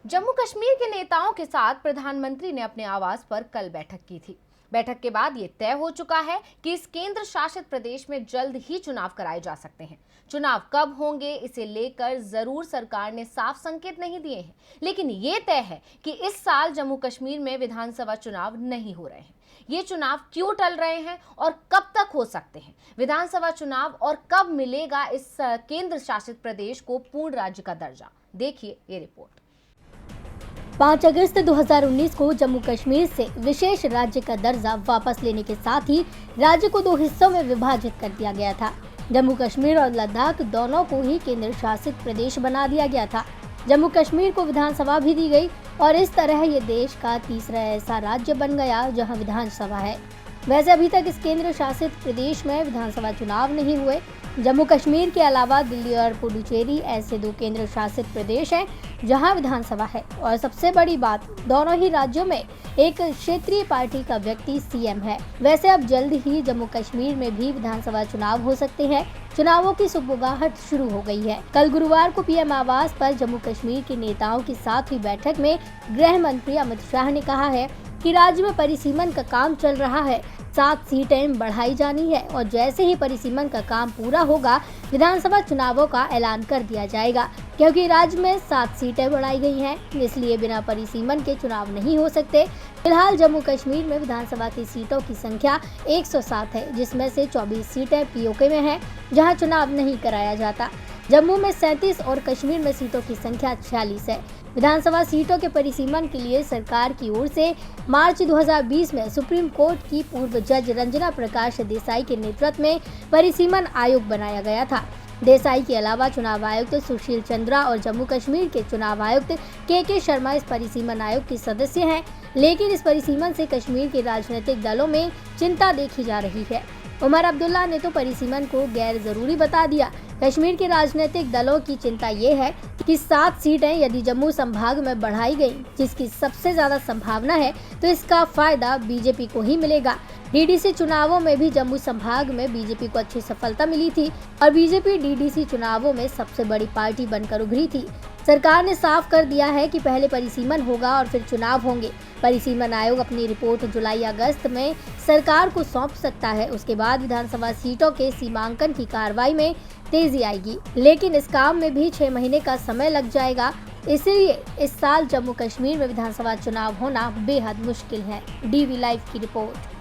जम्मू कश्मीर के नेताओं के साथ प्रधानमंत्री ने अपने आवास पर कल बैठक की थी। बैठक के बाद ये तय हो चुका है कि इस केंद्र शासित प्रदेश में जल्द ही चुनाव कराए जा सकते हैं। चुनाव कब होंगे इसे लेकर जरूर सरकार ने साफ संकेत नहीं दिए हैं, लेकिन ये तय है कि इस साल जम्मू कश्मीर में विधानसभा चुनाव नहीं हो रहे हैं। ये चुनाव क्यों टल रहे हैं और कब तक हो सकते हैं, विधानसभा चुनाव और कब मिलेगा इस केंद्र शासित प्रदेश को पूर्ण राज्य का दर्जा, देखिए ये रिपोर्ट। 5 अगस्त 2019 को जम्मू कश्मीर से विशेष राज्य का दर्जा वापस लेने के साथ ही राज्य को 2 हिस्सों में विभाजित कर दिया गया था। जम्मू कश्मीर और लद्दाख दोनों को ही केंद्र शासित प्रदेश बना दिया गया था। जम्मू कश्मीर को विधानसभा भी दी गई और इस तरह ये देश का तीसरा ऐसा राज्य बन गया जहां विधानसभा है। वैसे अभी तक इस केंद्र शासित प्रदेश में विधानसभा चुनाव नहीं हुए। जम्मू कश्मीर के अलावा दिल्ली और पुडुचेरी ऐसे 2 केंद्र शासित प्रदेश हैं जहां विधानसभा है। और सबसे बड़ी बात, दोनों ही राज्यों में एक क्षेत्रीय पार्टी का व्यक्ति सीएम है। वैसे अब जल्द ही जम्मू कश्मीर में भी विधानसभा चुनाव हो सकते हैं। चुनावों की सुगबुगाहट शुरू हो गई है। कल गुरुवार को पीएम आवास पर जम्मू कश्मीर के नेताओं के साथ हुई बैठक में गृह मंत्री अमित शाह ने कहा है कि राज्य में परिसीमन का काम चल रहा है, 7 सीटें बढ़ाई जानी है और जैसे ही परिसीमन का काम पूरा होगा विधानसभा चुनावों का ऐलान कर दिया जाएगा। क्योंकि राज्य में 7 सीटें बढ़ाई गई हैं, इसलिए बिना परिसीमन के चुनाव नहीं हो सकते। फिलहाल जम्मू कश्मीर में विधानसभा की सीटों की संख्या 107 है, जिसमें से 24 सीटें पीओके में हैं, जहां चुनाव नहीं कराया जाता। जम्मू में 37 और कश्मीर में सीटों की संख्या 46 है। विधानसभा सीटों के परिसीमन के लिए सरकार की ओर से मार्च 2020 में सुप्रीम कोर्ट की पूर्व जज रंजना प्रकाश देसाई के नेतृत्व में परिसीमन आयोग बनाया गया था। देसाई के अलावा चुनाव आयुक्त सुशील चंद्रा और जम्मू कश्मीर के चुनाव आयुक्त के शर्मा इस परिसीमन आयोग के सदस्य हैं। लेकिन इस परिसीमन से कश्मीर के राजनीतिक दलों में चिंता देखी जा रही है। उमर अब्दुल्ला ने तो परिसीमन को गैर जरूरी बता दिया। कश्मीर के राजनीतिक दलों की चिंता ये है कि 7 सीटें यदि जम्मू संभाग में बढ़ाई गई, जिसकी सबसे ज्यादा संभावना है, तो इसका फायदा बीजेपी को ही मिलेगा। डीडीसी चुनावों में भी जम्मू संभाग में बीजेपी को अच्छी सफलता मिली थी और बीजेपी डीडीसी चुनावों में सबसे बड़ी पार्टी बनकर उभरी थी। सरकार ने साफ कर दिया है कि पहले परिसीमन होगा और फिर चुनाव होंगे। परिसीमन आयोग अपनी रिपोर्ट जुलाई-अगस्त में सरकार को सौंप सकता है। उसके बाद विधानसभा सीटों के सीमांकन की कार्रवाई में तेजी आएगी, लेकिन इस काम में भी 6 महीने का समय लग जाएगा। इसलिए इस साल जम्मू कश्मीर में विधानसभा चुनाव होना बेहद मुश्किल है। डीवी लाइव की रिपोर्ट।